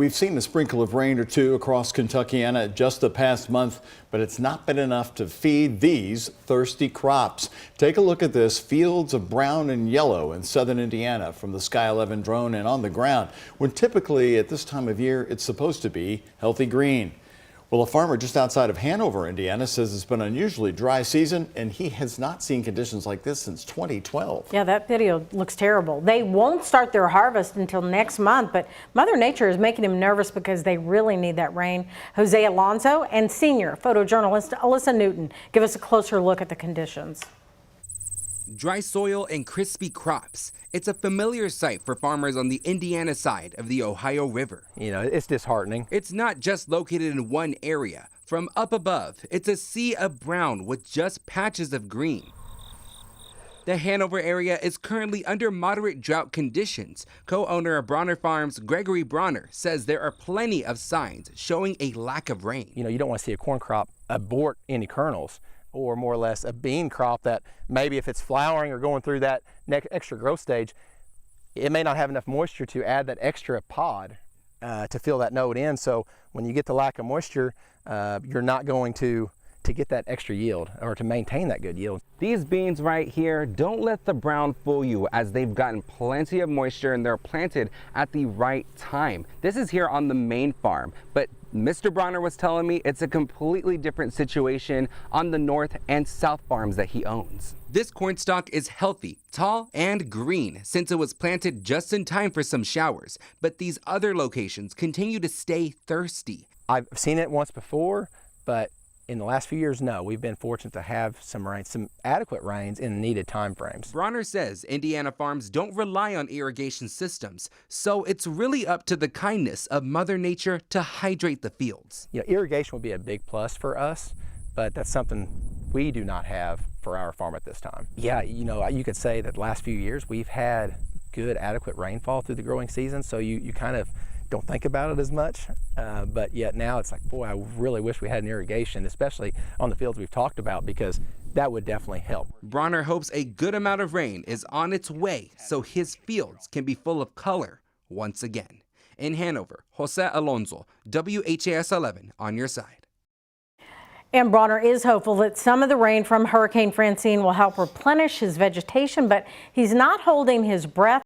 We've seen a sprinkle of rain or two across Kentuckiana just the past month, but it's not been enough to feed these thirsty crops. Take a look at this. Fields of brown and yellow in southern Indiana from the Sky 11 drone and on the ground, when typically at this time of year it's supposed to be healthy green. Well, a farmer just outside of Hanover, Indiana, says it's been an unusually dry season, and he has not seen conditions like this since 2012. Yeah, that video looks terrible. They won't start their harvest until next month, but Mother Nature is making him nervous because they really need that rain. Jose Alonso and senior photojournalist Alyssa Newton give us a closer look at the conditions. Dry soil and crispy crops. It's a familiar sight for farmers on the Indiana side of the Ohio River. You know, it's disheartening. It's not just located in one area. From up above, it's a sea of brown with just patches of green. The Hanover area is currently under moderate drought conditions. Co-owner of Brawner Farms, Gregory Brawner, says there are plenty of signs showing a lack of rain. You know, you don't want to see a corn crop abort any kernels, or more or less a bean crop that maybe if it's flowering or going through that next extra growth stage, it may not have enough moisture to add that extra pod to fill that node in. So when you get the lack of moisture, you're not going to get that extra yield or to maintain that good yield. These beans right here, don't let the brown fool you, as they've gotten plenty of moisture and they're planted at the right time. This is here on the main farm, but Mr. Brawner was telling me it's a completely different situation on the north and south farms that he owns. This corn stalk is healthy, tall, and green since it was planted just in time for some showers, but these other locations continue to stay thirsty. I've seen it once before, but in the last few years, no. We've been fortunate to have some rain, some adequate rains in needed time frames. Brawner says Indiana farms don't rely on irrigation systems, so it's really up to the kindness of Mother Nature to hydrate the fields. You know, irrigation would be a big plus for us, but that's something we do not have for our farm at this time. Yeah, you know, you could say that the last few years we've had good, adequate rainfall through the growing season, so you kind of don't think about it as much, but yet now it's like, boy, I really wish we had an irrigation, especially on the fields we've talked about, because that would definitely help. Brawner hopes a good amount of rain is on its way so his fields can be full of color once again. In Hanover, Jose Alonso, WHAS 11 on your side. And Brawner is hopeful that some of the rain from Hurricane Francine will help replenish his vegetation, but he's not holding his breath.